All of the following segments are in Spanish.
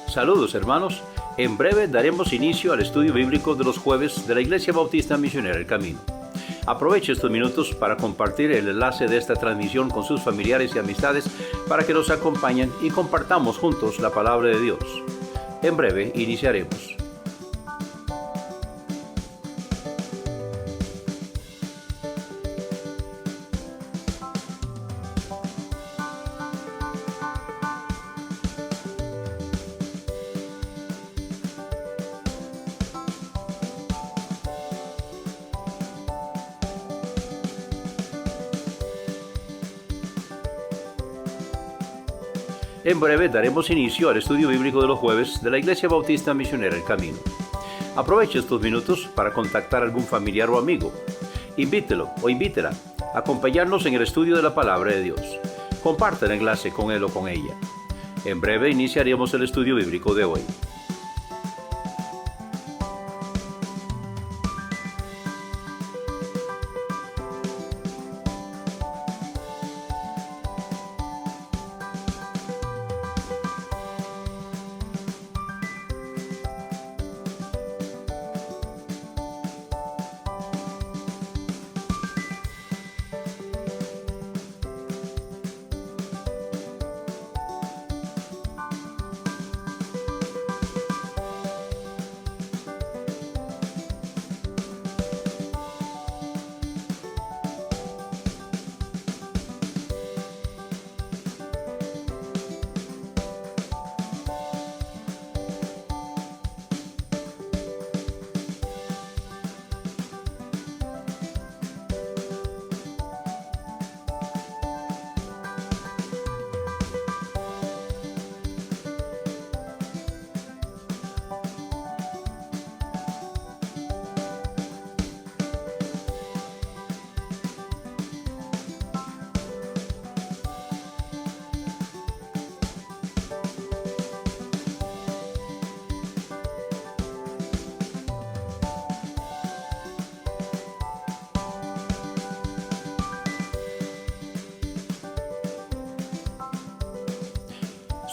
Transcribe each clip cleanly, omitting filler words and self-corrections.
Saludos hermanos, en breve daremos inicio al estudio bíblico de los jueves de la Iglesia Bautista Misionera El Camino. Aproveche estos minutos para compartir el enlace de esta transmisión con sus familiares y amistades para que nos acompañen y compartamos juntos la palabra de Dios. En breve iniciaremos. En breve daremos inicio al estudio bíblico de los jueves de la Iglesia Bautista Misionera El Camino. Aproveche estos minutos para contactar a algún familiar o amigo. Invítelo o invítela a acompañarnos en el estudio de la palabra de Dios. Comparte el enlace con él o con ella. En breve iniciaremos el estudio bíblico de hoy.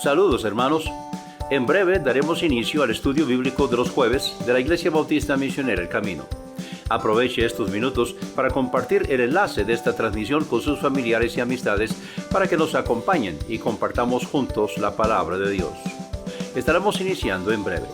Saludos hermanos, en breve daremos inicio al estudio bíblico de los jueves de la Iglesia Bautista Misionera El Camino. Aproveche estos minutos para compartir el enlace de esta transmisión con sus familiares y amistades para que nos acompañen y compartamos juntos la palabra de Dios. Estaremos iniciando en breve.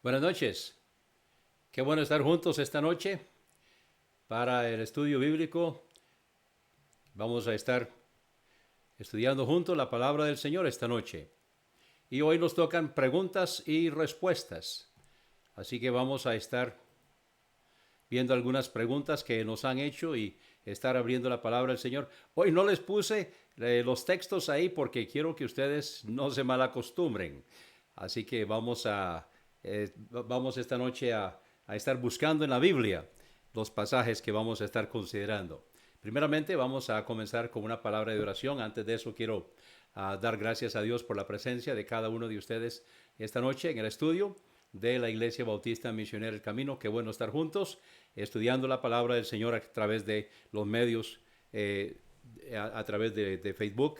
Buenas noches. Qué bueno estar juntos esta noche para el estudio bíblico. Vamos a estar estudiando juntos la palabra del Señor esta noche. Y hoy nos tocan preguntas y respuestas. Así que vamos a estar viendo algunas preguntas que nos han hecho y estar abriendo la palabra del Señor. Hoy no les puse los textos ahí porque quiero que ustedes no se malacostumbren. Así que vamos a Vamos esta noche a estar buscando en la Biblia los pasajes que vamos a estar considerando. Primeramente vamos a comenzar con una palabra de oración. Antes de eso quiero dar gracias a Dios por la presencia de cada uno de ustedes esta noche en el estudio de la Iglesia Bautista Misionera El Camino. Qué bueno estar juntos estudiando la palabra del Señor a través de los medios, a través de Facebook.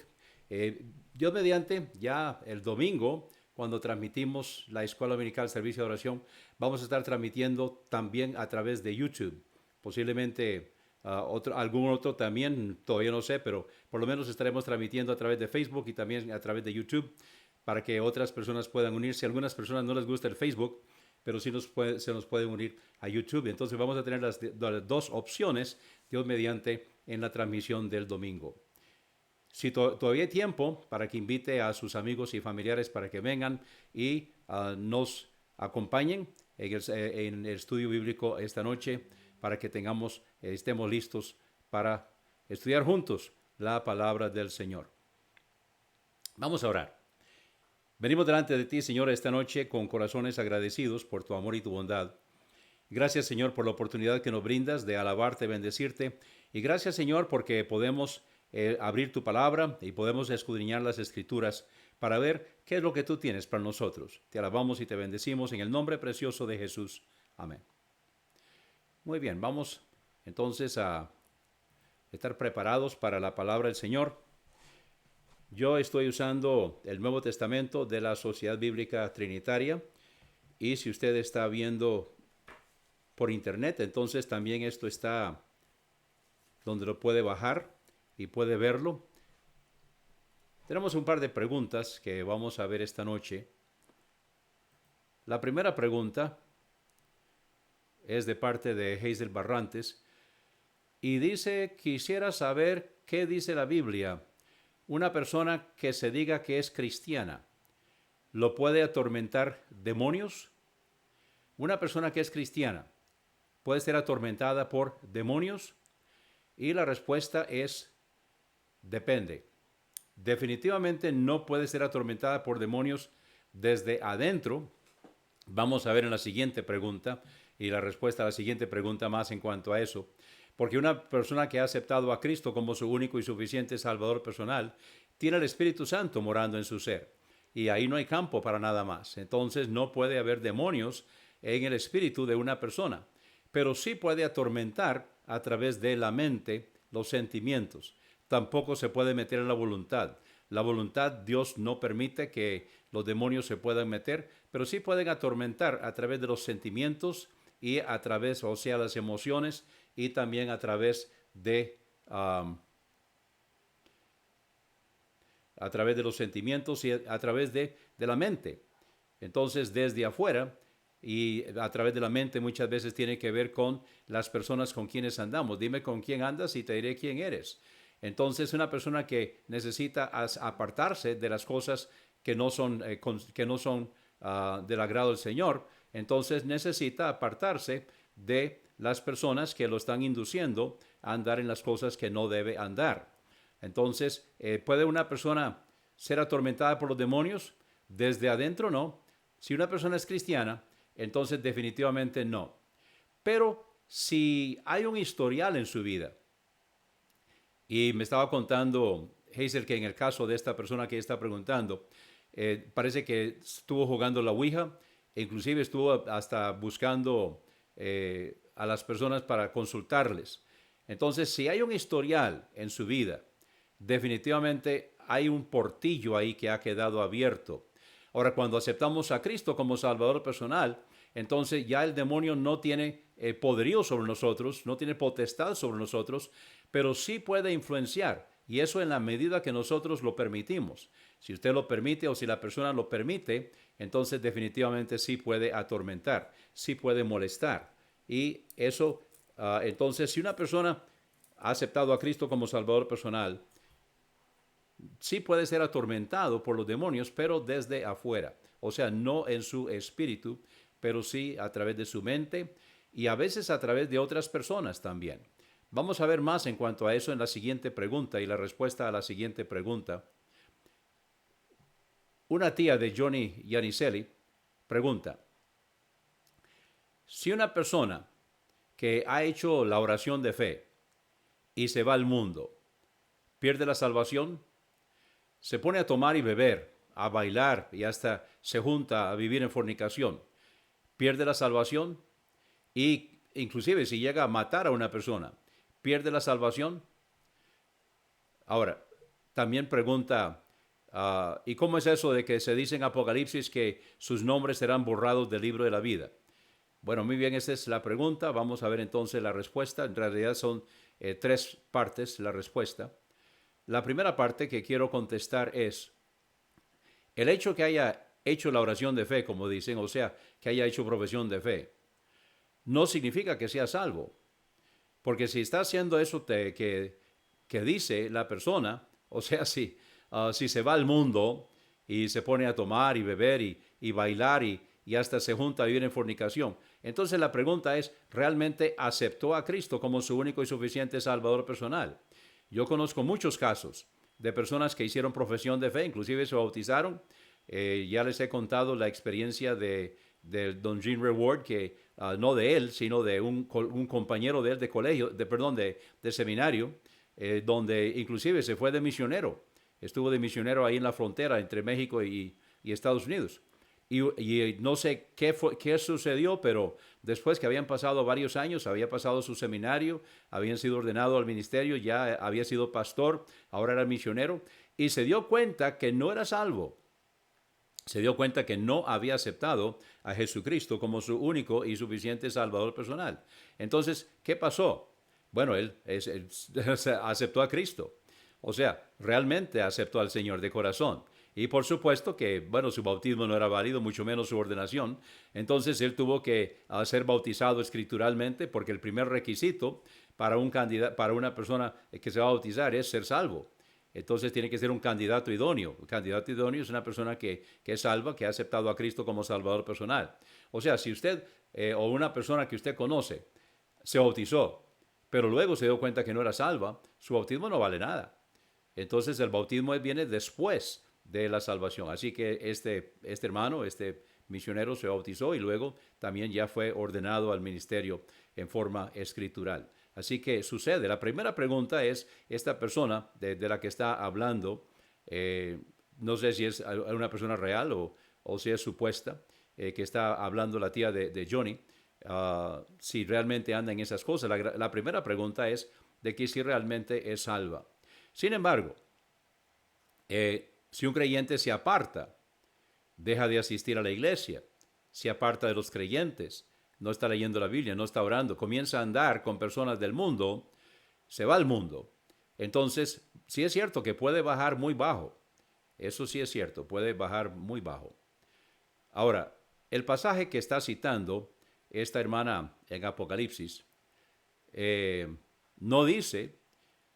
Dios mediante, ya el domingo, cuando transmitimos la Escuela Dominical Servicio de Oración, vamos a estar transmitiendo también a través de YouTube. Posiblemente algún otro también, todavía no sé, pero por lo menos estaremos transmitiendo a través de Facebook y también a través de YouTube para que otras personas puedan unirse. A algunas personas no les gusta el Facebook, pero sí se nos pueden unir a YouTube. Entonces vamos a tener las dos opciones, Dios mediante, en la transmisión del domingo. Si todavía hay tiempo para que invite a sus amigos y familiares para que vengan y nos acompañen en el estudio bíblico esta noche, para que estemos listos para estudiar juntos la palabra del Señor. Vamos a orar. Venimos delante de ti, Señor, esta noche con corazones agradecidos por tu amor y tu bondad. Gracias, Señor, por la oportunidad que nos brindas de alabarte, bendecirte. Y gracias, Señor, porque podemos abrir tu palabra y podemos escudriñar las Escrituras para ver qué es lo que tú tienes para nosotros. Te alabamos y te bendecimos en el nombre precioso de Jesús. Amén. Muy bien, vamos entonces a estar preparados para la palabra del Señor. Yo estoy usando el Nuevo Testamento de la Sociedad Bíblica Trinitaria, y si usted está viendo por internet, entonces también esto está donde lo puede bajar y puede verlo. Tenemos un par de preguntas que vamos a ver esta noche. La primera pregunta es de parte de Hazel Barrantes y dice: quisiera saber qué dice la Biblia. Una persona que se diga que es cristiana, ¿lo puede atormentar demonios? Una persona que es cristiana, ¿puede ser atormentada por demonios? Y la respuesta es: depende. Definitivamente no puede ser atormentada por demonios desde adentro. Vamos a ver en la siguiente pregunta y la respuesta a la siguiente pregunta más en cuanto a eso. Porque una persona que ha aceptado a Cristo como su único y suficiente Salvador personal tiene el Espíritu Santo morando en su ser. Y ahí no hay campo para nada más. Entonces no puede haber demonios en el espíritu de una persona. Pero sí puede atormentar a través de la mente los sentimientos. Tampoco se puede meter en la voluntad. La voluntad, Dios no permite que los demonios se puedan meter, pero sí pueden atormentar a través de los sentimientos y a través, o sea, las emociones, y también a través de los sentimientos y a través de la mente. Entonces, desde afuera y a través de la mente muchas veces tiene que ver con las personas con quienes andamos. Dime con quién andas y te diré quién eres. Entonces, una persona que necesita apartarse de las cosas que no son del agrado del Señor, entonces necesita apartarse de las personas que lo están induciendo a andar en las cosas que no debe andar. Entonces, ¿puede una persona ser atormentada por los demonios? Desde adentro no. Si una persona es cristiana, entonces definitivamente no. Pero si hay un historial en su vida, y me estaba contando Hazel que en el caso de esta persona que está preguntando, parece que estuvo jugando la Ouija, e inclusive estuvo hasta buscando a las personas para consultarles. Entonces, si hay un historial en su vida, definitivamente hay un portillo ahí que ha quedado abierto. Ahora, cuando aceptamos a Cristo como Salvador personal, entonces ya el demonio no tiene poderío sobre nosotros, no tiene potestad sobre nosotros, pero sí puede influenciar, y eso en la medida que nosotros lo permitimos. Si usted lo permite o si la persona lo permite, entonces definitivamente sí puede atormentar, sí puede molestar. Y eso, entonces, si una persona ha aceptado a Cristo como Salvador personal, sí puede ser atormentado por los demonios, pero desde afuera. O sea, no en su espíritu, pero sí a través de su mente y a veces a través de otras personas también. Vamos a ver más en cuanto a eso en la siguiente pregunta y la respuesta a la siguiente pregunta. Una tía de Johnny Yanicelli pregunta: Si una persona que ha hecho la oración de fe y se va al mundo, pierde la salvación, se pone a tomar y beber, a bailar y hasta se junta a vivir en fornicación, pierde la salvación y inclusive si llega a matar a una persona, pierde la salvación. Ahora, también pregunta, ¿y cómo es eso de que se dice en Apocalipsis que sus nombres serán borrados del libro de la vida? Bueno, muy bien, esa es la pregunta. Vamos a ver entonces la respuesta. En realidad son tres partes la respuesta. La primera parte que quiero contestar es, el hecho que haya hecho la oración de fe, como dicen, o sea, que haya hecho profesión de fe, no significa que sea salvo. Porque si está haciendo eso que dice la persona, o sea, si se va al mundo y se pone a tomar y beber y bailar y hasta se junta a vivir en fornicación, entonces la pregunta es, ¿realmente aceptó a Cristo como su único y suficiente Salvador personal? Yo conozco muchos casos de personas que hicieron profesión de fe, inclusive se bautizaron. Ya les he contado la experiencia de don Gene Reward, que no de él, sino de un compañero de él de colegio, de seminario, donde inclusive se fue de misionero. Estuvo de misionero ahí en la frontera entre México y Estados Unidos. Y no sé qué sucedió, pero después que habían pasado varios años, había pasado su seminario, habían sido ordenado al ministerio, ya había sido pastor, ahora era misionero, y se dio cuenta que no era salvo. Se dio cuenta que no había aceptado a Jesucristo como su único y suficiente Salvador personal. Entonces, ¿qué pasó? Bueno, él aceptó a Cristo. O sea, realmente aceptó al Señor de corazón. Y por supuesto que, bueno, su bautismo no era válido, mucho menos su ordenación. Entonces él tuvo que ser bautizado escrituralmente porque el primer requisito para una persona que se va a bautizar es ser salvo. Entonces tiene que ser un candidato idóneo. Un candidato idóneo es una persona que es salva, que ha aceptado a Cristo como Salvador personal. O sea, si usted o una persona que usted conoce se bautizó, pero luego se dio cuenta que no era salva, su bautismo no vale nada. Entonces el bautismo viene después de la salvación. Así que este hermano, este misionero se bautizó y luego también ya fue ordenado al ministerio en forma escritural. Así que sucede. La primera pregunta es, esta persona de la que está hablando, no sé si es una persona real o si es supuesta, que está hablando la tía de Johnny, si realmente anda en esas cosas. La primera pregunta es de que si realmente es salva. Sin embargo, si un creyente se aparta, deja de asistir a la iglesia, se aparta de los creyentes, no está leyendo la Biblia, no está orando, comienza a andar con personas del mundo, se va al mundo. Entonces, sí es cierto que puede bajar muy bajo. Eso sí es cierto, puede bajar muy bajo. Ahora, el pasaje que está citando esta hermana en Apocalipsis no dice,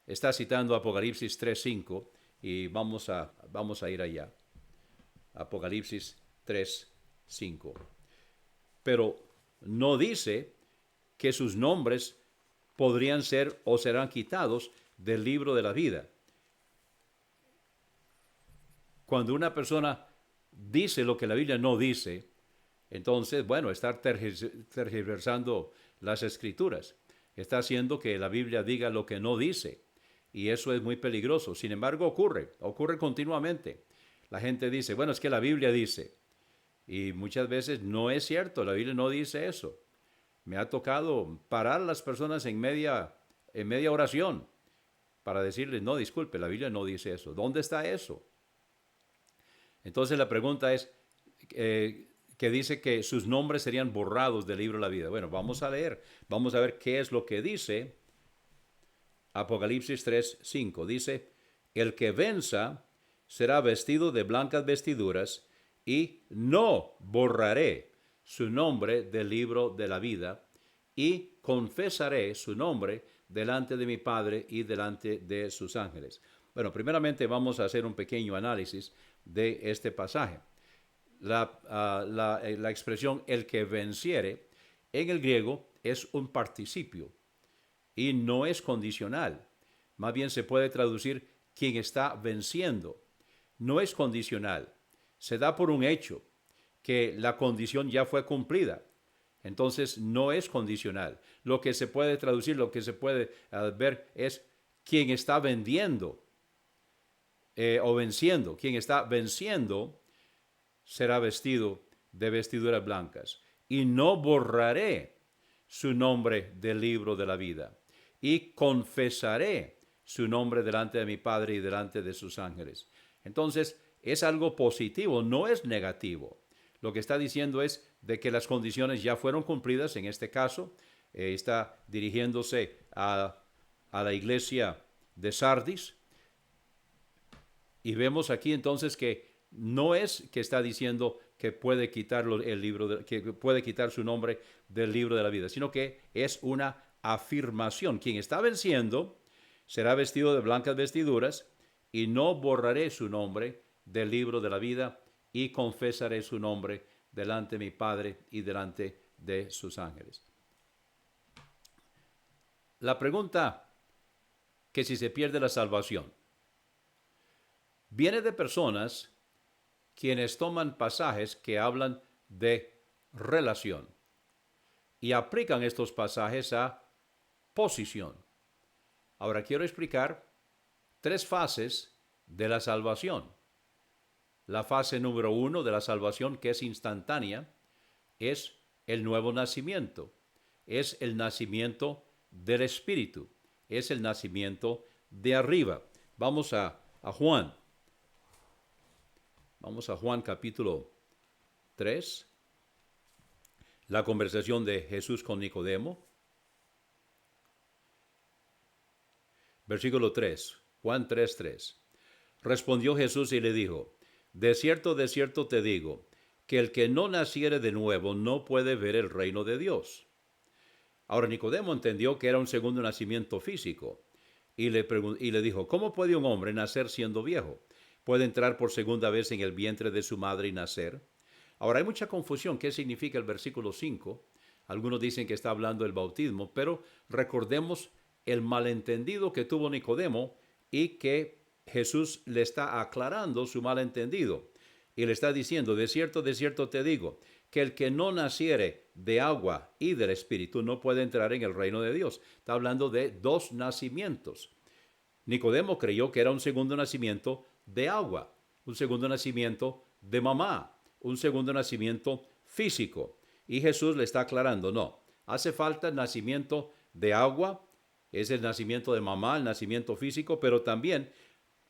está citando Apocalipsis 3:5 y vamos a ir allá. Apocalipsis 3:5. Pero no dice que sus nombres podrían ser o serán quitados del libro de la vida. Cuando una persona dice lo que la Biblia no dice, entonces, bueno, está tergiversando las escrituras. Está haciendo que la Biblia diga lo que no dice. Y eso es muy peligroso. Sin embargo, ocurre continuamente. La gente dice, bueno, es que la Biblia dice. Y muchas veces no es cierto, la Biblia no dice eso. Me ha tocado parar a las personas en media oración para decirles, no, disculpe, la Biblia no dice eso. ¿Dónde está eso? Entonces la pregunta es, que dice que sus nombres serían borrados del libro de la vida. Bueno, vamos a leer, vamos a ver qué es lo que dice Apocalipsis 3:5. Dice, el que venza será vestido de blancas vestiduras y no borraré su nombre del libro de la vida y confesaré su nombre delante de mi Padre y delante de sus ángeles. Bueno, primeramente vamos a hacer un pequeño análisis de este pasaje. La expresión el que venciere en el griego es un participio y no es condicional. Más bien se puede traducir quien está venciendo. No es condicional. Se da por un hecho que la condición ya fue cumplida. Entonces no es condicional. Lo que se puede traducir, lo que se puede ver es quien está vendiendo o venciendo. Quien está venciendo será vestido de vestiduras blancas. Y no borraré su nombre del libro de la vida. Y confesaré su nombre delante de mi Padre y delante de sus ángeles. Entonces, es algo positivo, no es negativo. Lo que está diciendo es de que las condiciones ya fueron cumplidas. En este caso, está dirigiéndose a la iglesia de Sardis. Y vemos aquí entonces que no es que está diciendo que puede quitar el libro, que puede quitar su nombre del libro de la vida, sino que es una afirmación. Quien está venciendo será vestido de blancas vestiduras, y no borraré su nombre del libro de la vida, y confesaré su nombre delante de mi Padre y delante de sus ángeles. La pregunta que si se pierde la salvación viene de personas quienes toman pasajes que hablan de relación y aplican estos pasajes a posición. Ahora quiero explicar 3 fases de la salvación. La fase número 1 de la salvación, que es instantánea, es el nuevo nacimiento. Es el nacimiento del Espíritu. Es el nacimiento de arriba. Vamos a Juan. Vamos a Juan capítulo 3. La conversación de Jesús con Nicodemo. Versículo 3. Juan 3:3. Respondió Jesús y le dijo: de cierto te digo, que el que no naciere de nuevo no puede ver el reino de Dios. Ahora Nicodemo entendió que era un segundo nacimiento físico y le dijo: ¿cómo puede un hombre nacer siendo viejo? ¿Puede entrar por segunda vez en el vientre de su madre y nacer? Ahora hay mucha confusión. ¿Qué significa el versículo 5? Algunos dicen que está hablando del bautismo, pero recordemos el malentendido que tuvo Nicodemo y que Jesús le está aclarando su malentendido. Y le está diciendo: de cierto te digo, que el que no naciere de agua y del Espíritu no puede entrar en el reino de Dios. Está hablando de 2 nacimientos. Nicodemo creyó que era un segundo nacimiento de agua, un segundo nacimiento de mamá, un segundo nacimiento físico. Y Jesús le está aclarando: no, hace falta el nacimiento de agua, es el nacimiento de mamá, el nacimiento físico, pero también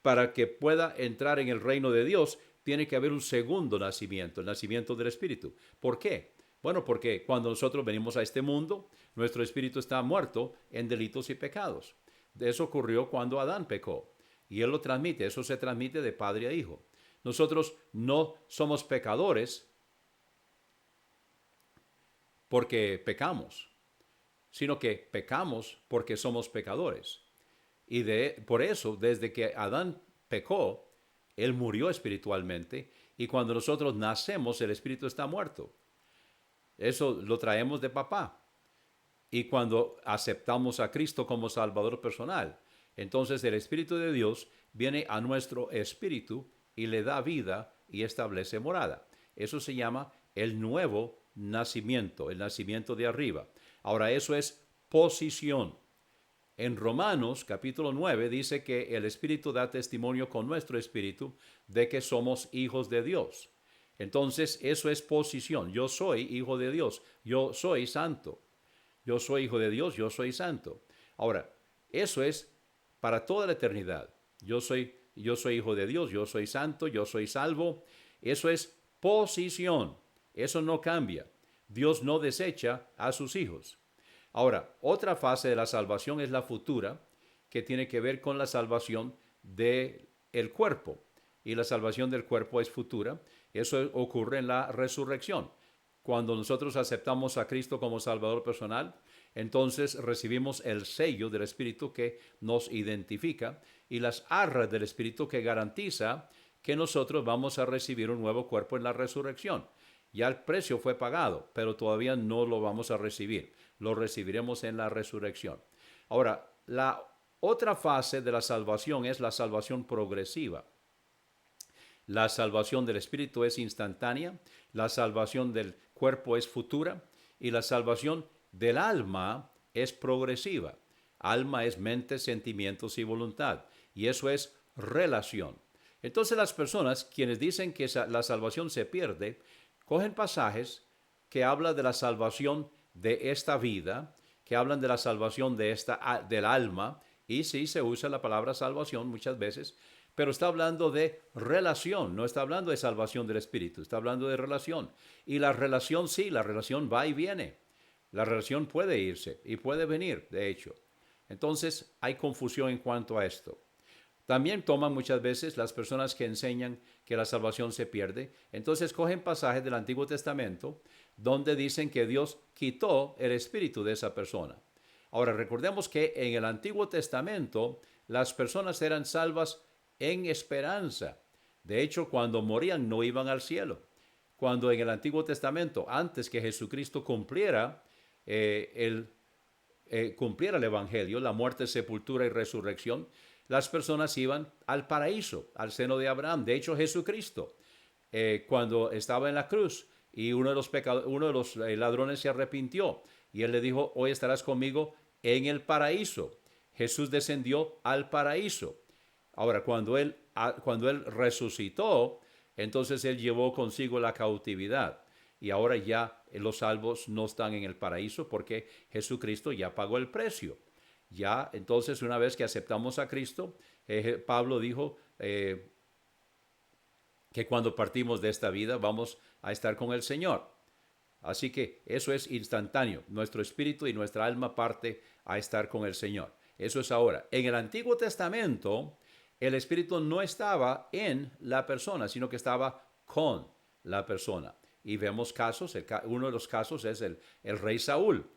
para que pueda entrar en el reino de Dios, tiene que haber un segundo nacimiento, el nacimiento del Espíritu. ¿Por qué? Bueno, porque cuando nosotros venimos a este mundo, nuestro espíritu está muerto en delitos y pecados. Eso ocurrió cuando Adán pecó. Y él lo transmite, eso se transmite de padre a hijo. Nosotros no somos pecadores porque pecamos, sino que pecamos porque somos pecadores. Y por eso, desde que Adán pecó, él murió espiritualmente, y cuando nosotros nacemos, el espíritu está muerto. Eso lo traemos de papá. Y cuando aceptamos a Cristo como Salvador personal, entonces el Espíritu de Dios viene a nuestro espíritu y le da vida y establece morada. Eso se llama el nuevo nacimiento, el nacimiento de arriba. Ahora, eso es posición. En Romanos capítulo 9 dice que el Espíritu da testimonio con nuestro espíritu de que somos hijos de Dios. Entonces, eso es posición. Yo soy hijo de Dios. Yo soy santo. Yo soy hijo de Dios. Yo soy santo. Ahora, eso es para toda la eternidad. Yo soy hijo de Dios. Yo soy santo. Yo soy salvo. Eso es posición. Eso no cambia. Dios no desecha a sus hijos. Ahora, otra fase de la salvación es la futura, que tiene que ver con la salvación del cuerpo. Y la salvación del cuerpo es futura. Eso ocurre en la resurrección. Cuando nosotros aceptamos a Cristo como Salvador personal, entonces recibimos el sello del Espíritu que nos identifica y las arras del Espíritu que garantiza que nosotros vamos a recibir un nuevo cuerpo en la resurrección. Ya el precio fue pagado, pero todavía no lo vamos a recibir. Lo recibiremos en la resurrección. Ahora, la otra fase de la salvación es la salvación progresiva. La salvación del espíritu es instantánea, la salvación del cuerpo es futura Y la salvación del alma es progresiva. Alma es mente, sentimientos y voluntad. Y eso es relación. Entonces las personas quienes dicen que la salvación se pierde, cogen pasajes que hablan de la salvación de esta vida, que hablan de la salvación del alma, y sí se usa la palabra salvación muchas veces, pero está hablando de relación, no está hablando de salvación del espíritu, está hablando de relación. Y la relación sí, la relación va y viene. La relación puede irse y puede venir, de hecho. Entonces hay confusión en cuanto a esto. También toman muchas veces las personas que enseñan que la salvación se pierde. Entonces cogen pasajes del Antiguo Testamento donde dicen que Dios quitó el espíritu de esa persona. Ahora recordemos que en el Antiguo Testamento las personas eran salvas en esperanza. De hecho, cuando morían no iban al cielo. Cuando en el Antiguo Testamento, antes que Jesucristo cumpliera el Evangelio, la muerte, sepultura y resurrección, las personas iban al paraíso, al seno de Abraham. De hecho, Jesucristo, cuando estaba en la cruz y uno de los ladrones se arrepintió y él le dijo, hoy estarás conmigo en el paraíso. Jesús descendió al paraíso. Ahora, cuando él resucitó, entonces él llevó consigo la cautividad. Y ahora ya los salvos no están en el paraíso porque Jesucristo ya pagó el precio. Ya, entonces, una vez que aceptamos a Cristo, Pablo dijo que cuando partimos de esta vida vamos a estar con el Señor. Así que eso es instantáneo. Nuestro espíritu y nuestra alma parte a estar con el Señor. Eso es ahora. En el Antiguo Testamento, el espíritu no estaba en la persona, sino que estaba con la persona. Y vemos casos, uno de los casos es el rey Saúl,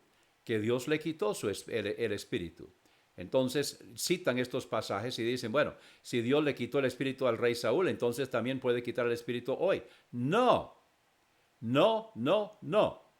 que Dios le quitó el espíritu. Entonces citan estos pasajes y dicen, bueno, si Dios le quitó el espíritu al rey Saúl, entonces también puede quitar el espíritu hoy. No, no, no, no.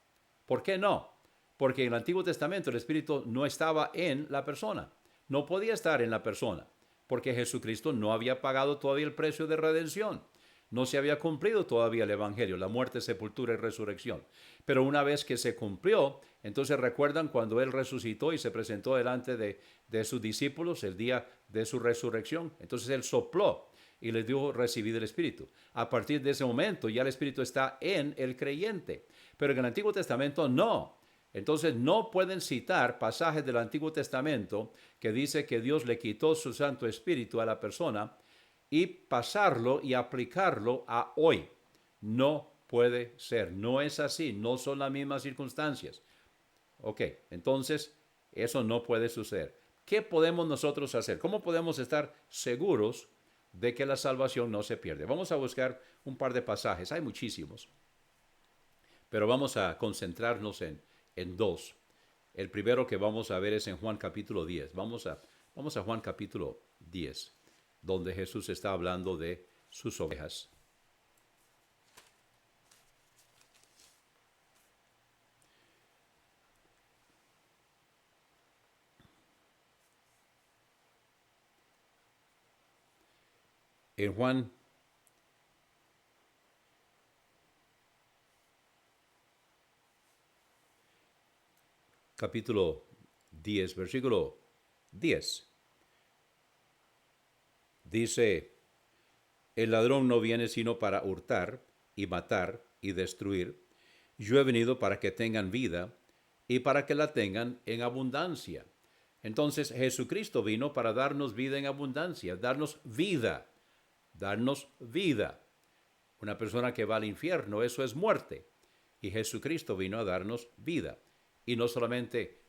¿Por qué no? Porque en el Antiguo Testamento el espíritu no estaba en la persona. No podía estar en la persona, porque Jesucristo no había pagado todavía el precio de redención. No se había cumplido todavía el Evangelio, la muerte, sepultura y resurrección. Pero una vez que se cumplió, entonces recuerdan cuando Él resucitó y se presentó delante de sus discípulos el día de su resurrección. Entonces Él sopló y les dijo, recibid el Espíritu. A partir de ese momento ya el Espíritu está en el creyente. Pero en el Antiguo Testamento no. Entonces no pueden citar pasajes del Antiguo Testamento que dice que Dios le quitó su Santo Espíritu a la persona y pasarlo y aplicarlo a hoy. No puede ser, no es así, no son las mismas circunstancias. Ok, entonces eso no puede suceder. ¿Qué podemos nosotros hacer? ¿Cómo podemos estar seguros de que la salvación no se pierde? Vamos a buscar un par de pasajes, hay muchísimos, pero vamos a concentrarnos en dos. El primero que vamos a ver es en Juan capítulo 10. Vamos a Juan capítulo 10, donde Jesús está hablando de sus ovejas. En Juan capítulo 10, versículo 10, dice, el ladrón no viene sino para hurtar y matar y destruir. Yo he venido para que tengan vida y para que la tengan en abundancia. Entonces Jesucristo vino para darnos vida en abundancia, darnos vida, darnos vida. Una persona que va al infierno, eso es muerte. Y Jesucristo vino a darnos vida. Y no solamente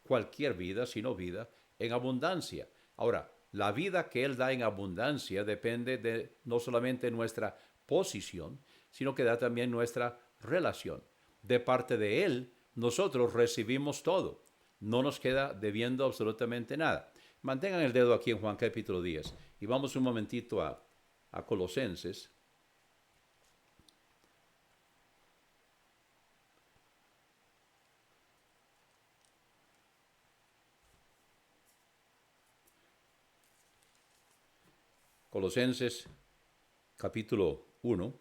cualquier vida, sino vida en abundancia. Ahora, la vida que Él da en abundancia depende de no solamente nuestra posición, sino que da también nuestra relación. De parte de Él, nosotros recibimos todo. No nos queda debiendo absolutamente nada. Mantengan el dedo aquí en Juan capítulo 10 y vamos un momentito a Colosenses. Colosenses capítulo 1,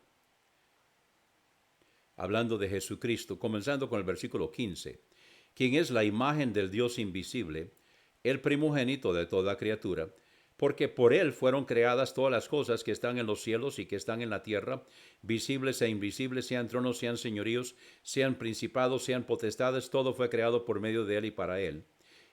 hablando de Jesucristo, comenzando con el versículo 15, quien es la imagen del Dios invisible, el primogénito de toda criatura, porque por él fueron creadas todas las cosas que están en los cielos y que están en la tierra, visibles e invisibles, sean tronos, sean señoríos, sean principados, sean potestades, todo fue creado por medio de él y para él.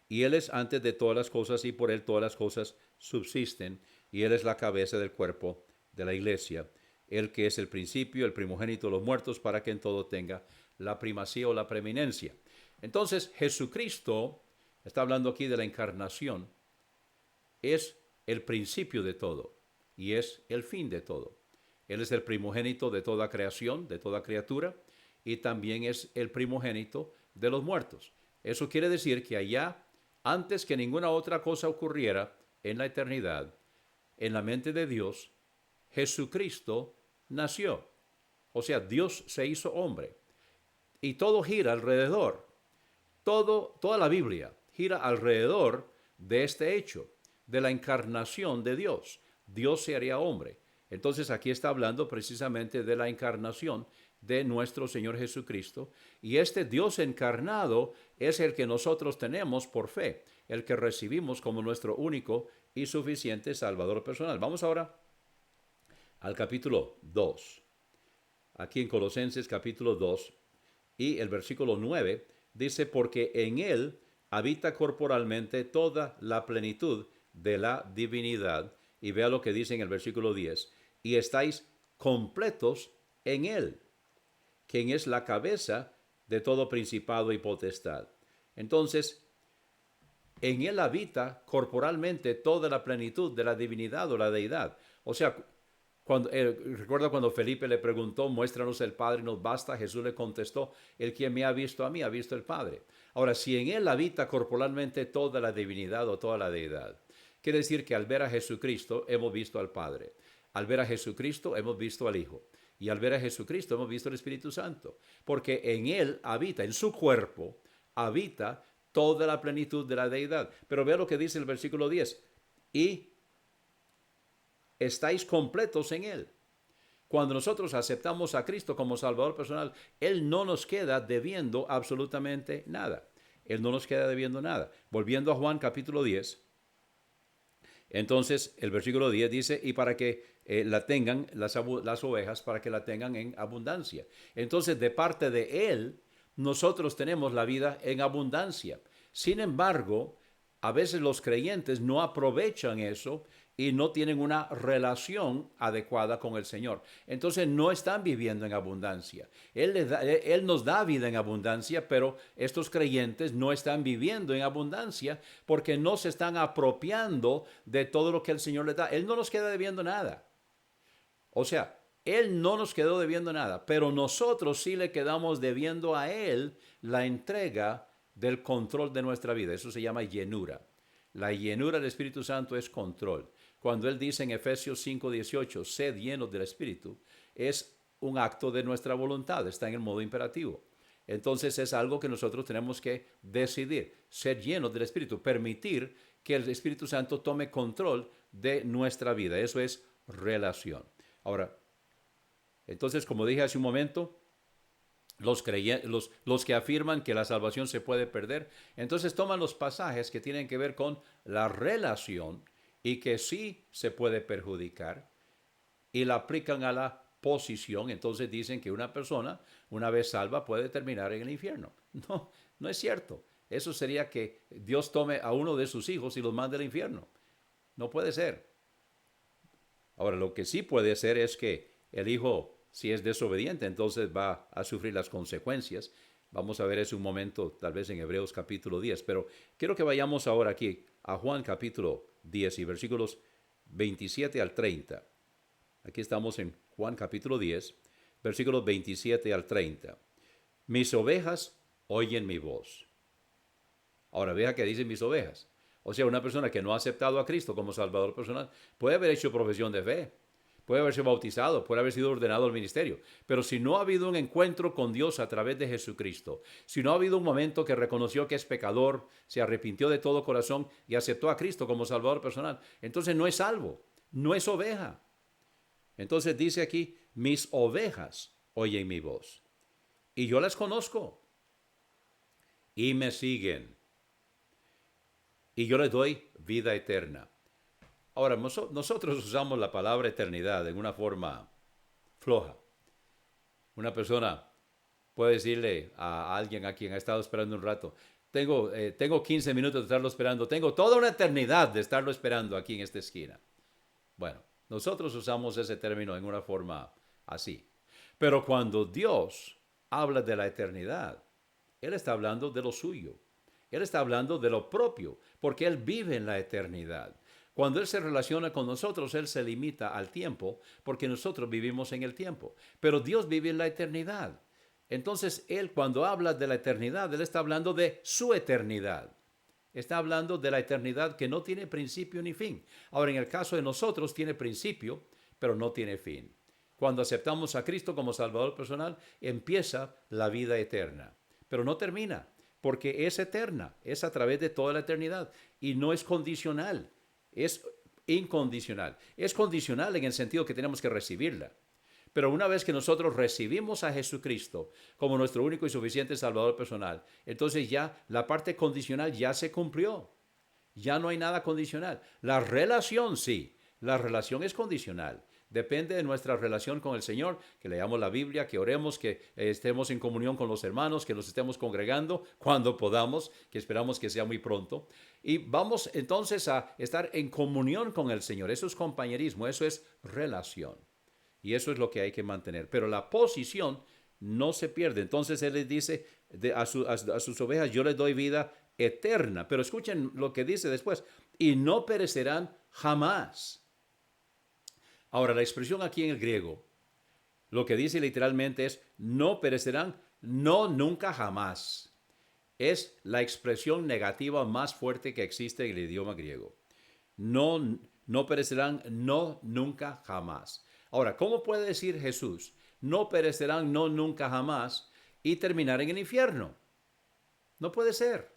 Y él es antes de todas las cosas y por él todas las cosas subsisten, y él es la cabeza del cuerpo de la iglesia, el que es el principio, el primogénito de los muertos, para que en todo tenga la primacía o la preeminencia. Entonces, Jesucristo, está hablando aquí de la encarnación, es el principio de todo y es el fin de todo. Él es el primogénito de toda creación, de toda criatura, y también es el primogénito de los muertos. Eso quiere decir que allá, antes que ninguna otra cosa ocurriera en la eternidad, en la mente de Dios, Jesucristo nació. O sea, Dios se hizo hombre. Y todo gira alrededor. Toda la Biblia gira alrededor de este hecho, de la encarnación de Dios. Dios se haría hombre. Entonces aquí está hablando precisamente de la encarnación de nuestro Señor Jesucristo. Y este Dios encarnado es el que nosotros tenemos por fe, el que recibimos como nuestro único y suficiente Salvador personal. Vamos ahora al capítulo 2. Aquí en Colosenses capítulo 2 y el versículo 9 dice, porque en él habita corporalmente toda la plenitud de la divinidad. Y vea lo que dice en el versículo 10, y estáis completos en él, quien es la cabeza de todo principado y potestad. Entonces, en él habita corporalmente toda la plenitud de la divinidad o la deidad. O sea, recuerda cuando Felipe le preguntó, muéstranos el Padre, nos basta. Jesús le contestó, el quien me ha visto a mí, ha visto el Padre. Ahora, si en él habita corporalmente toda la divinidad o toda la deidad, quiere decir que al ver a Jesucristo hemos visto al Padre. Al ver a Jesucristo hemos visto al Hijo. Y al ver a Jesucristo hemos visto al Espíritu Santo. Porque en él habita, en su cuerpo, habita toda la plenitud de la deidad. Pero vea lo que dice el versículo 10. Y estáis completos en él. Cuando nosotros aceptamos a Cristo como Salvador personal, Él no nos queda debiendo absolutamente nada. Él no nos queda debiendo nada. Volviendo a Juan capítulo 10, entonces el versículo 10 dice, y para que la tengan las ovejas, para que la tengan en abundancia. Entonces, de parte de Él, nosotros tenemos la vida en abundancia. Sin embargo, a veces los creyentes no aprovechan eso y no tienen una relación adecuada con el Señor. Entonces no están viviendo en abundancia. Él nos da vida en abundancia, pero estos creyentes no están viviendo en abundancia porque no se están apropiando de todo lo que el Señor les da. Él no nos queda debiendo nada. O sea, Él no nos quedó debiendo nada, pero nosotros sí le quedamos debiendo a Él la entrega del control de nuestra vida. Eso se llama llenura. La llenura del Espíritu Santo es control. Cuando Él dice en Efesios 5:18, sed llenos del Espíritu, es un acto de nuestra voluntad, está en el modo imperativo. Entonces es algo que nosotros tenemos que decidir, ser llenos del Espíritu, permitir que el Espíritu Santo tome control de nuestra vida. Eso es relación. Ahora, entonces, como dije hace un momento, los que afirman que la salvación se puede perder, entonces toman los pasajes que tienen que ver con la relación y que sí se puede perjudicar y la aplican a la posición. Entonces dicen que una persona, una vez salva, puede terminar en el infierno. No, no es cierto. Eso sería que Dios tome a uno de sus hijos y los mande al infierno. No puede ser. Ahora, lo que sí puede ser es que el hijo, si es desobediente, entonces va a sufrir las consecuencias. Vamos a ver eso un momento, tal vez en Hebreos capítulo 10. Pero quiero que vayamos ahora aquí a Juan capítulo 10 y versículos 27 al 30. Aquí estamos en Juan capítulo 10, versículos 27 al 30. Mis ovejas oyen mi voz. Ahora vea que dicen mis ovejas. O sea, una persona que no ha aceptado a Cristo como Salvador personal puede haber hecho profesión de fe, puede haberse bautizado, puede haber sido ordenado al ministerio, pero si no ha habido un encuentro con Dios a través de Jesucristo, si no ha habido un momento que reconoció que es pecador, se arrepintió de todo corazón y aceptó a Cristo como Salvador personal, entonces no es salvo, no es oveja. Entonces dice aquí, mis ovejas oyen mi voz. y yo las conozco y me siguen y yo les doy vida eterna. Ahora, nosotros usamos la palabra eternidad en una forma floja. Una persona puede decirle a alguien a quien ha estado esperando un rato, tengo 15 minutos de estarlo esperando, tengo toda una eternidad de estarlo esperando aquí en esta esquina. Bueno, nosotros usamos ese término en una forma así. Pero cuando Dios habla de la eternidad, Él está hablando de lo suyo. Él está hablando de lo propio, porque Él vive en la eternidad. Cuando Él se relaciona con nosotros, Él se limita al tiempo, porque nosotros vivimos en el tiempo. Pero Dios vive en la eternidad. Entonces, Él cuando habla de la eternidad, Él está hablando de su eternidad. Está hablando de la eternidad que no tiene principio ni fin. Ahora, en el caso de nosotros, tiene principio, pero no tiene fin. Cuando aceptamos a Cristo como Salvador personal, empieza la vida eterna. Pero no termina, porque es eterna, es a través de toda la eternidad. Y no es condicional, es incondicional. Es condicional en el sentido que tenemos que recibirla. Pero una vez que nosotros recibimos a Jesucristo como nuestro único y suficiente Salvador personal, entonces ya la parte condicional ya se cumplió. Ya no hay nada condicional. La relación sí, la relación es condicional. Depende de nuestra relación con el Señor, que leamos la Biblia, que oremos, que estemos en comunión con los hermanos, que nos estemos congregando cuando podamos, que esperamos que sea muy pronto. Y vamos entonces a estar en comunión con el Señor. Eso es compañerismo, eso es relación. Y eso es lo que hay que mantener. Pero la posición no se pierde. Entonces Él les dice a sus ovejas, yo les doy vida eterna. Pero escuchen lo que dice después. Y no perecerán jamás. Ahora, la expresión aquí en el griego, lo que dice literalmente es, no perecerán, no nunca jamás. Es la expresión negativa más fuerte que existe en el idioma griego. No, no perecerán, no nunca jamás. Ahora, ¿cómo puede decir Jesús, no perecerán, no nunca jamás, y terminar en el infierno? No puede ser.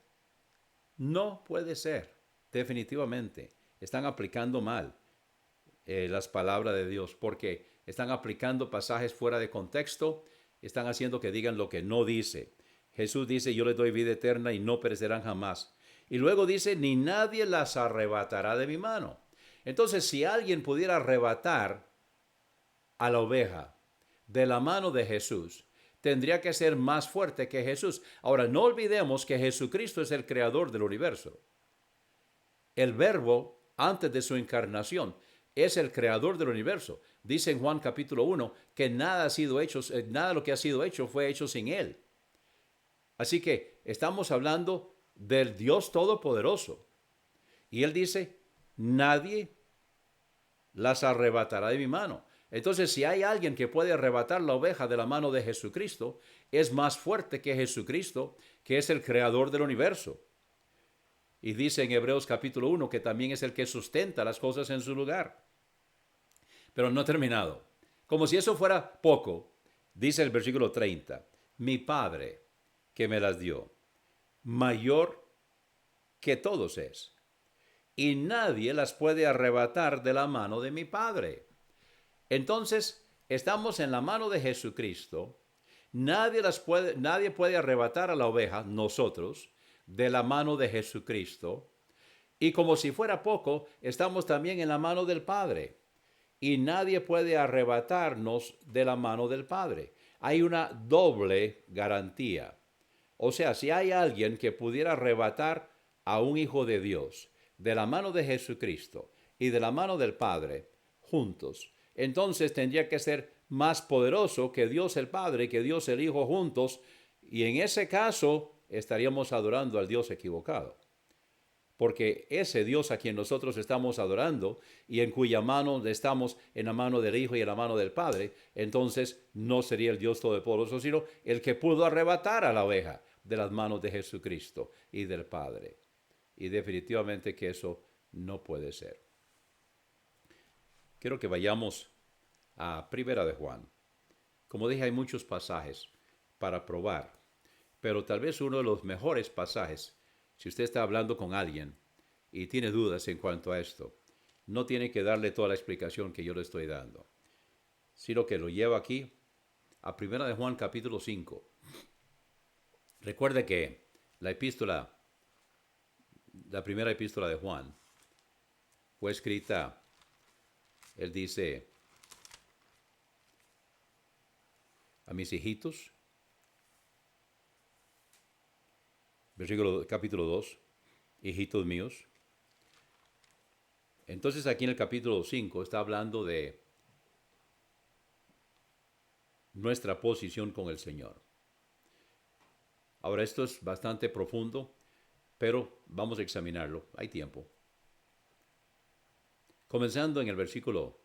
No puede ser. Definitivamente. Están aplicando mal las palabras de Dios, porque están aplicando pasajes fuera de contexto, están haciendo que digan lo que no dice. Jesús dice, yo les doy vida eterna y no perecerán jamás. Y luego dice, ni nadie las arrebatará de mi mano. Entonces, si alguien pudiera arrebatar a la oveja de la mano de Jesús, tendría que ser más fuerte que Jesús. Ahora, no olvidemos que Jesucristo es el creador del universo. El Verbo, antes de su encarnación, es el creador del universo. Dice en Juan capítulo 1 que nada ha sido hecho, nada de lo que ha sido hecho fue hecho sin Él. Así que estamos hablando del Dios Todopoderoso. Y Él dice, nadie las arrebatará de mi mano. Entonces, si hay alguien que puede arrebatar la oveja de la mano de Jesucristo, es más fuerte que Jesucristo, que es el creador del universo. Y dice en Hebreos capítulo 1 que también es el que sustenta las cosas en su lugar. Pero no he terminado. Como si eso fuera poco, dice el versículo 30, mi Padre que me las dio, mayor que todos es, y nadie las puede arrebatar de la mano de mi Padre. Entonces, estamos en la mano de Jesucristo. Nadie puede arrebatar a la oveja, nosotros, de la mano de Jesucristo. Y como si fuera poco, estamos también en la mano del Padre. Y nadie puede arrebatarnos de la mano del Padre. Hay una doble garantía. O sea, si hay alguien que pudiera arrebatar a un hijo de Dios de la mano de Jesucristo y de la mano del Padre juntos, entonces tendría que ser más poderoso que Dios el Padre y que Dios el Hijo juntos, y en ese caso estaríamos adorando al Dios equivocado. Porque ese Dios a quien nosotros estamos adorando y en cuya mano estamos, en la mano del Hijo y en la mano del Padre, entonces no sería el Dios Todopoderoso, sino el que pudo arrebatar a la oveja de las manos de Jesucristo y del Padre. Y definitivamente que eso no puede ser. Quiero que vayamos a Primera de Juan. Como dije, hay muchos pasajes para probar, pero tal vez uno de los mejores pasajes, si usted está hablando con alguien y tiene dudas en cuanto a esto, no tiene que darle toda la explicación que yo le estoy dando, sino que lo lleva aquí a Primera de Juan capítulo 5. Recuerde que la primera epístola de Juan fue escrita, él dice, a mis hijitos, capítulo 2, hijitos míos. Entonces aquí en el capítulo 5 está hablando de nuestra posición con el Señor. Ahora esto es bastante profundo, pero vamos a examinarlo, hay tiempo. Comenzando en el versículo,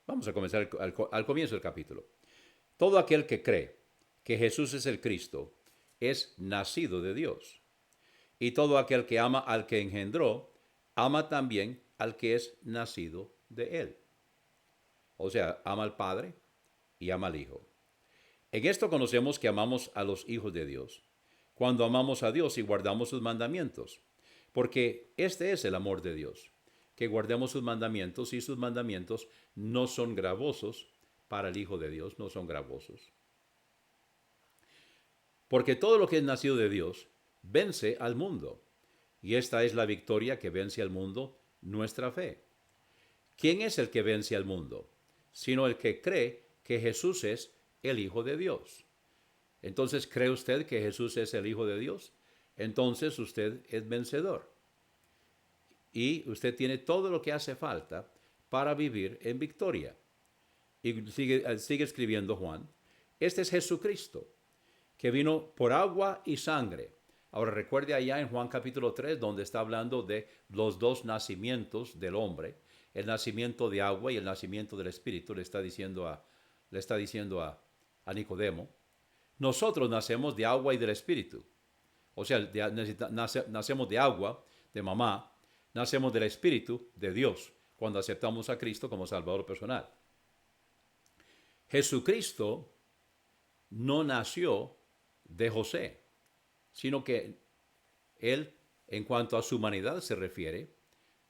vamos a comenzar al comienzo del capítulo. Todo aquel que cree que Jesús es el Cristo es nacido de Dios. Y todo aquel que ama al que engendró, ama también al que es nacido de él. O sea, ama al Padre y ama al Hijo. En esto conocemos que amamos a los hijos de Dios, cuando amamos a Dios y guardamos sus mandamientos. Porque este es el amor de Dios, que guardemos sus mandamientos, y sus mandamientos no son gravosos para el Hijo de Dios, no son gravosos. Porque todo lo que es nacido de Dios vence al mundo, y esta es la victoria que vence al mundo, nuestra fe. ¿Quién es el que vence al mundo? Sino el que cree que Jesús es el Hijo de Dios. Entonces, ¿cree usted que Jesús es el Hijo de Dios? Entonces usted es vencedor. Y usted tiene todo lo que hace falta para vivir en victoria. Y sigue escribiendo Juan. Este es Jesucristo, que vino por agua y sangre. Ahora recuerde allá en Juan capítulo 3, donde está hablando de los dos nacimientos del hombre, el nacimiento de agua y el nacimiento del Espíritu, le está diciendo a Nicodemo. Nosotros nacemos de agua y del Espíritu. O sea, nacemos de agua, de mamá, nacemos del Espíritu, de Dios, cuando aceptamos a Cristo como Salvador personal. Jesucristo no nació de José, sino que él, en cuanto a su humanidad se refiere,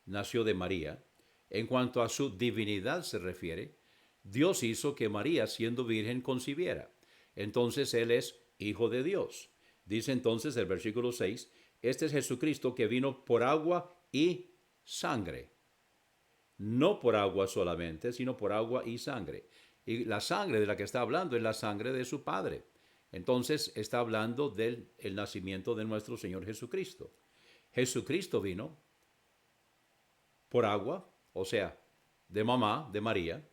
nació de María. En cuanto a su divinidad se refiere, Dios hizo que María, siendo virgen, concibiera. Entonces él es hijo de Dios. Dice entonces el versículo 6, este es Jesucristo que vino por agua y sangre. No por agua solamente, sino por agua y sangre. Y la sangre de la que está hablando es la sangre de su Padre. Entonces está hablando del nacimiento de nuestro Señor Jesucristo. Jesucristo vino por agua, o sea, de mamá, de María,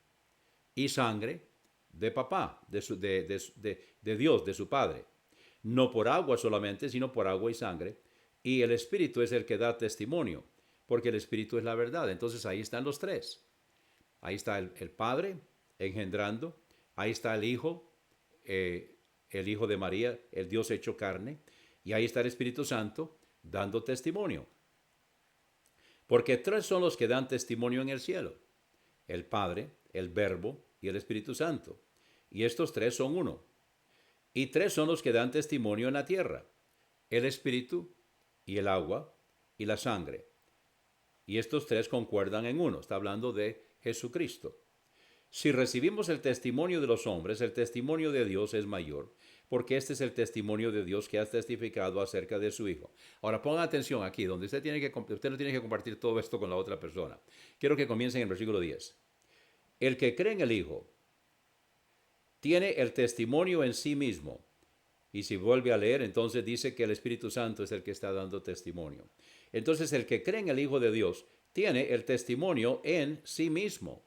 y sangre de papá, de Dios, de su Padre. No por agua solamente, sino por agua y sangre. Y el Espíritu es el que da testimonio, porque el Espíritu es la verdad. Entonces ahí están los tres. Ahí está el Padre engendrando, ahí está el Hijo de María, el Dios hecho carne, y ahí está el Espíritu Santo dando testimonio. Porque tres son los que dan testimonio en el cielo: el Padre, el Verbo y el Espíritu Santo. Y estos tres son uno. Y tres son los que dan testimonio en la tierra: el Espíritu y el agua y la sangre. Y estos tres concuerdan en uno. Está hablando de Jesucristo. Si recibimos el testimonio de los hombres, el testimonio de Dios es mayor, porque este es el testimonio de Dios que ha testificado acerca de su Hijo. Ahora pongan atención aquí, donde usted no tiene que compartir todo esto con la otra persona. Quiero que comiencen en el versículo 10. El que cree en el Hijo tiene el testimonio en sí mismo. Y si vuelve a leer, entonces dice que el Espíritu Santo es el que está dando testimonio. Entonces el que cree en el Hijo de Dios tiene el testimonio en sí mismo.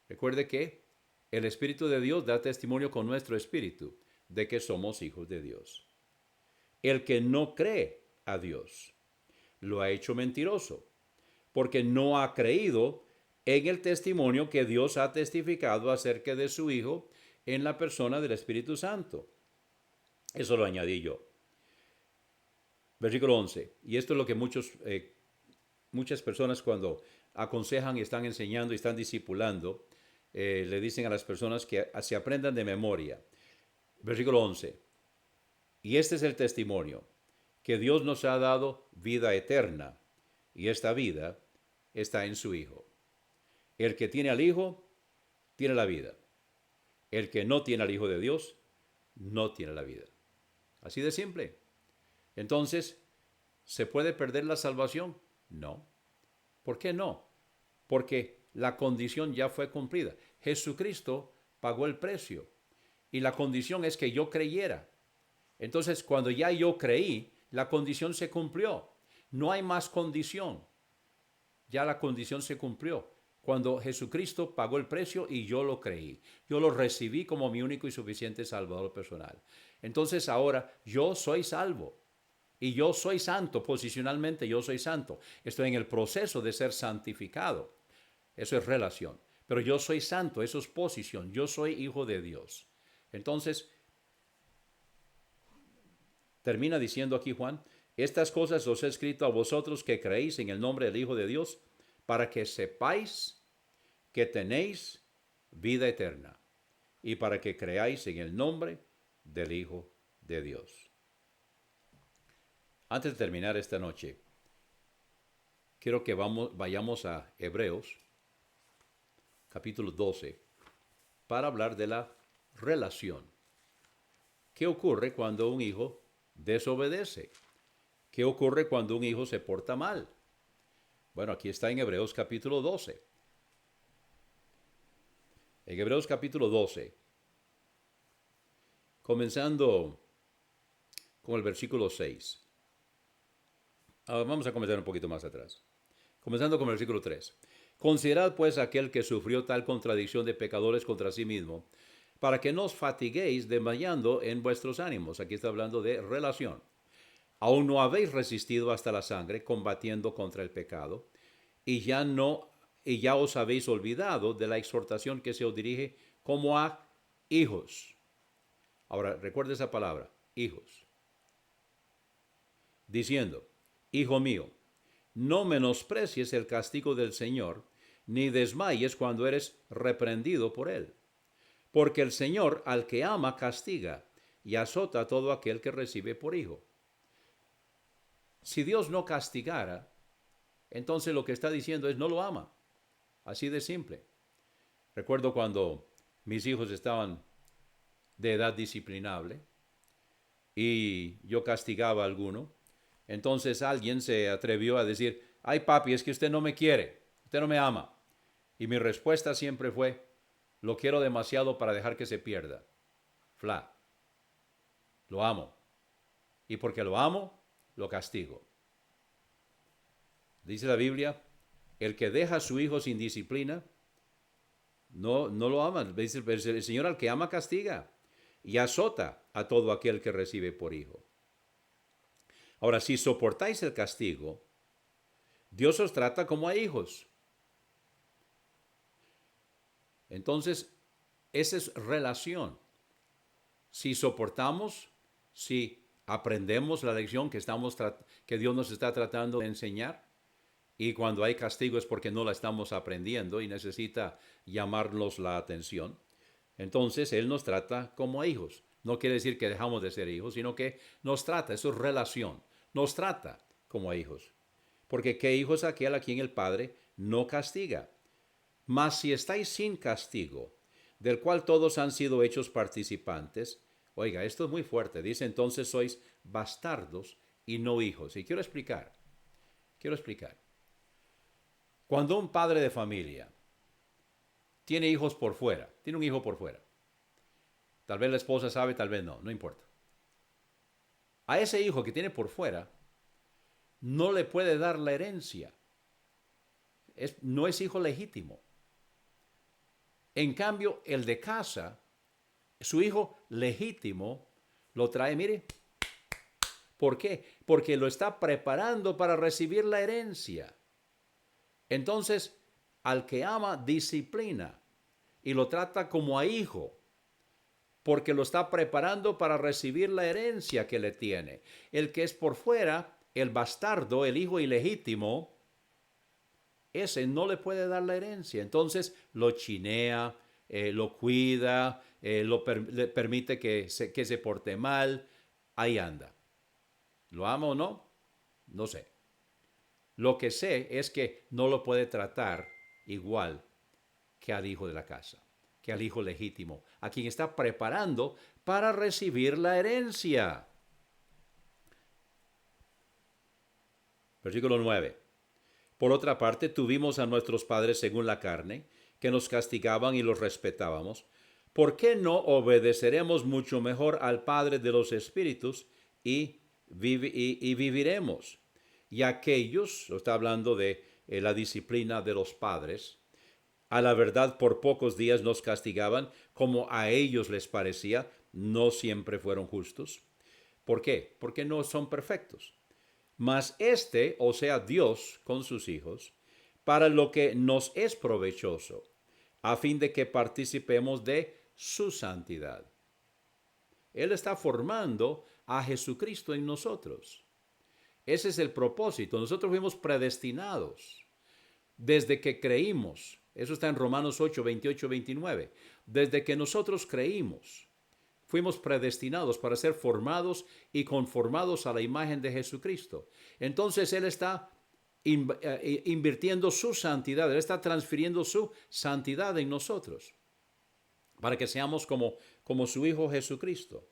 Recuerde que el Espíritu de Dios da testimonio con nuestro espíritu de que somos hijos de Dios. El que no cree a Dios lo ha hecho mentiroso, porque no ha creído en el testimonio que Dios ha testificado acerca de su Hijo en la persona del Espíritu Santo. Eso lo añadí yo. Versículo 11. Y esto es lo que muchas personas cuando aconsejan y están enseñando y están discipulando, le dicen a las personas que se aprendan de memoria. Versículo 11. Y este es el testimonio, que Dios nos ha dado vida eterna, y esta vida está en su Hijo. El que tiene al Hijo, tiene la vida. El que no tiene al Hijo de Dios no tiene la vida. Así de simple. Entonces, ¿se puede perder la salvación? No. ¿Por qué no? Porque la condición ya fue cumplida. Jesucristo pagó el precio y la condición es que yo creyera. Entonces, cuando ya yo creí, la condición se cumplió. No hay más condición. Ya la condición se cumplió. Cuando Jesucristo pagó el precio y yo lo creí. Yo lo recibí como mi único y suficiente Salvador personal. Entonces ahora yo soy salvo. Y yo soy santo, posicionalmente yo soy santo. Estoy en el proceso de ser santificado. Eso es relación. Pero yo soy santo, eso es posición. Yo soy hijo de Dios. Entonces, termina diciendo aquí Juan, estas cosas os he escrito a vosotros que creéis en el nombre del Hijo de Dios, para que sepáis que tenéis vida eterna y para que creáis en el nombre del Hijo de Dios. Antes de terminar esta noche, quiero que vayamos a Hebreos, capítulo 12, para hablar de la relación. ¿Qué ocurre cuando un hijo desobedece? ¿Qué ocurre cuando un hijo se porta mal? Bueno, aquí está en Hebreos capítulo 12. En Hebreos capítulo 12, comenzando con el versículo 6. Vamos a comenzar un poquito más atrás. Comenzando con el versículo 3. Considerad pues aquel que sufrió tal contradicción de pecadores contra sí mismo, para que no os fatiguéis desmayando en vuestros ánimos. Aquí está hablando de relación. Aún no habéis resistido hasta la sangre, combatiendo contra el pecado, y ya os habéis olvidado de la exhortación que se os dirige como a hijos. Ahora, recuerda esa palabra, hijos. Diciendo, hijo mío, no menosprecies el castigo del Señor, ni desmayes cuando eres reprendido por él. Porque el Señor al que ama castiga y azota a todo aquel que recibe por hijo. Si Dios no castigara, entonces lo que está diciendo es no lo ama. Así de simple. Recuerdo cuando mis hijos estaban de edad disciplinable y yo castigaba a alguno. Entonces alguien se atrevió a decir, ay papi, es que usted no me quiere, usted no me ama. Y mi respuesta siempre fue, lo quiero demasiado para dejar que se pierda. Fla. Lo amo. Y porque lo amo, lo castigo. Dice la Biblia, el que deja a su hijo sin disciplina, no lo ama. Dice el Señor al que ama castiga y azota a todo aquel que recibe por hijo. Ahora, si soportáis el castigo, Dios os trata como a hijos. Entonces, esa es relación. Si soportamos, si aprendemos la lección que Dios nos está tratando de enseñar, y cuando hay castigo es porque no la estamos aprendiendo y necesita llamarnos la atención, entonces Él nos trata como a hijos. No quiere decir que dejamos de ser hijos, sino que nos trata, eso es relación, nos trata como a hijos. Porque ¿qué hijo es aquel a quien el Padre no castiga? Mas si estáis sin castigo, del cual todos han sido hechos participantes, oiga, esto es muy fuerte, dice entonces sois bastardos y no hijos. Y quiero explicar. Cuando un padre de familia tiene hijos por fuera, tiene un hijo por fuera, tal vez la esposa sabe, tal vez no importa. A ese hijo que tiene por fuera, no le puede dar la herencia. No es hijo legítimo. En cambio, el de casa, su hijo legítimo, lo trae, mire. ¿Por qué? Porque lo está preparando para recibir la herencia. Entonces, al que ama, disciplina y lo trata como a hijo, porque lo está preparando para recibir la herencia que le tiene. El que es por fuera, el bastardo, el hijo ilegítimo, ese no le puede dar la herencia. Entonces lo chinea, lo cuida, le permite que se porte mal. Ahí anda. ¿Lo ama o no? No sé. Lo que sé es que no lo puede tratar igual que al hijo de la casa. que al hijo legítimo, a quien está preparando para recibir la herencia. Versículo 9. Por otra parte, tuvimos a nuestros padres según la carne, que nos castigaban y los respetábamos. ¿Por qué no obedeceremos mucho mejor al Padre de los Espíritus y viviremos? Y aquellos, está hablando de la disciplina de los padres, a la verdad por pocos días nos castigaban como a ellos les parecía, no siempre fueron justos. ¿Por qué? Porque no son perfectos. Mas o sea, Dios con sus hijos, para lo que nos es provechoso, a fin de que participemos de su santidad. Él está formando a Jesucristo en nosotros. Ese es el propósito. Nosotros fuimos predestinados desde que creímos. Eso está en Romanos 8, 28, 29. Desde que nosotros creímos, fuimos predestinados para ser formados y conformados a la imagen de Jesucristo. Entonces Él está invirtiendo su santidad, Él está transfiriendo su santidad en nosotros, para que seamos como su Hijo Jesucristo.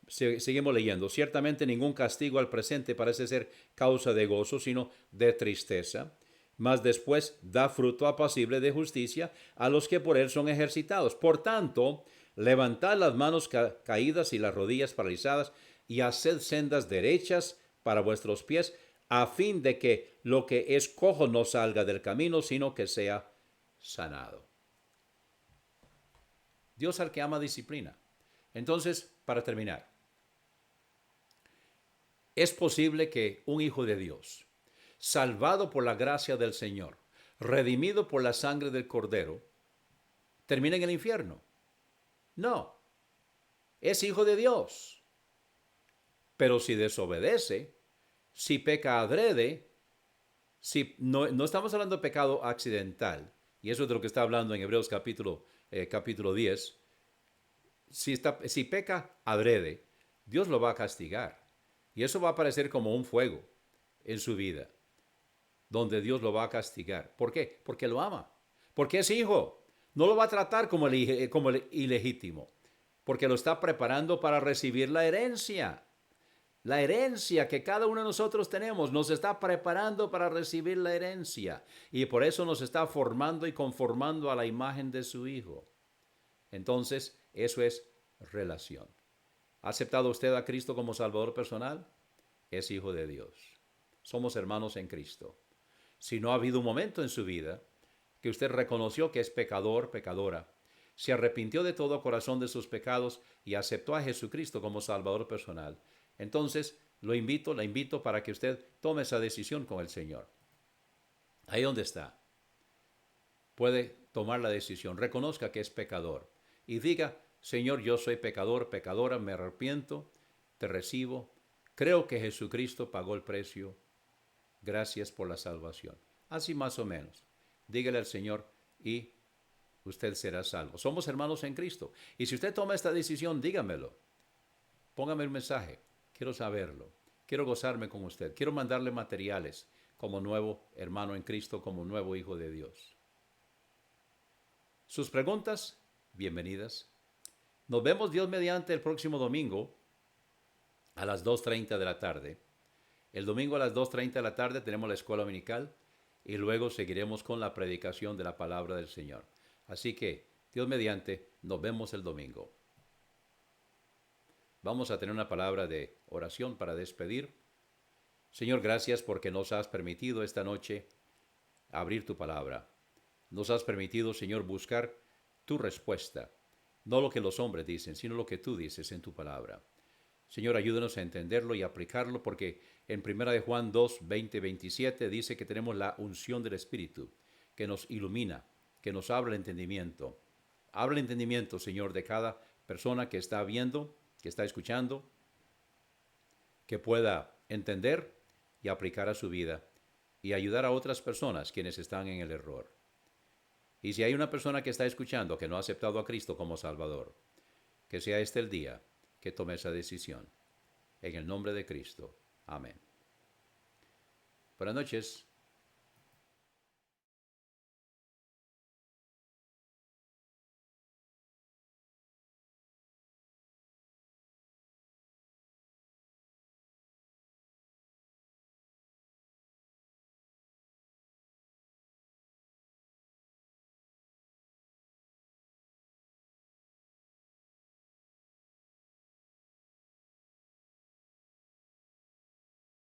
Seguimos leyendo. Ciertamente ningún castigo al presente parece ser causa de gozo, sino de tristeza. Mas después da fruto apacible de justicia a los que por él son ejercitados. Por tanto, levantad las manos caídas y las rodillas paralizadas y haced sendas derechas para vuestros pies, a fin de que lo que es cojo no salga del camino, sino que sea sanado. Dios al que ama disciplina. Entonces, para terminar, es posible que un hijo de Dios, salvado por la gracia del Señor, redimido por la sangre del Cordero, termine en el infierno. No, es hijo de Dios. Pero si desobedece, si peca adrede, si no estamos hablando de pecado accidental, y eso es de lo que está hablando en Hebreos capítulo 10, si peca adrede, Dios lo va a castigar. Y eso va a aparecer como un fuego en su vida, donde Dios lo va a castigar. ¿Por qué? Porque lo ama. Porque es hijo. No lo va a tratar como el ilegítimo, porque lo está preparando para recibir la herencia. La herencia que cada uno de nosotros tenemos nos está preparando para recibir la herencia. Y por eso nos está formando y conformando a la imagen de su Hijo. Entonces, eso es relación. ¿Ha aceptado usted a Cristo como Salvador personal? Es hijo de Dios. Somos hermanos en Cristo. Si no ha habido un momento en su vida que usted reconoció que es pecador, pecadora, se arrepintió de todo corazón de sus pecados y aceptó a Jesucristo como Salvador personal, entonces la invito para que usted tome esa decisión con el Señor. Ahí donde está, puede tomar la decisión, reconozca que es pecador y diga: Señor, yo soy pecador, pecadora, me arrepiento, te recibo, creo que Jesucristo pagó el precio, gracias por la salvación. Así más o menos. Dígale al Señor y usted será salvo. Somos hermanos en Cristo. Y si usted toma esta decisión, dígamelo. Póngame un mensaje. Quiero saberlo. Quiero gozarme con usted. Quiero mandarle materiales como nuevo hermano en Cristo, como nuevo hijo de Dios. Sus preguntas, bienvenidas. Nos vemos Dios mediante el próximo domingo a las 2:30 de la tarde. El domingo a las 2:30 de la tarde tenemos la escuela dominical y luego seguiremos con la predicación de la palabra del Señor. Así que, Dios mediante, nos vemos el domingo. Vamos a tener una palabra de oración para despedir. Señor, gracias porque nos has permitido esta noche abrir tu palabra. Nos has permitido, Señor, buscar tu respuesta. No lo que los hombres dicen, sino lo que tú dices en tu palabra. Señor, ayúdanos a entenderlo y aplicarlo, porque en 1 de Juan 2, 20, 27 dice que tenemos la unción del Espíritu, que nos ilumina, que nos abre el entendimiento. Abre el entendimiento, Señor, de cada persona que está viendo, que está escuchando, que pueda entender y aplicar a su vida y ayudar a otras personas quienes están en el error. Y si hay una persona que está escuchando que no ha aceptado a Cristo como Salvador, que sea este el día que tome esa decisión. En el nombre de Cristo. Amén. Buenas noches.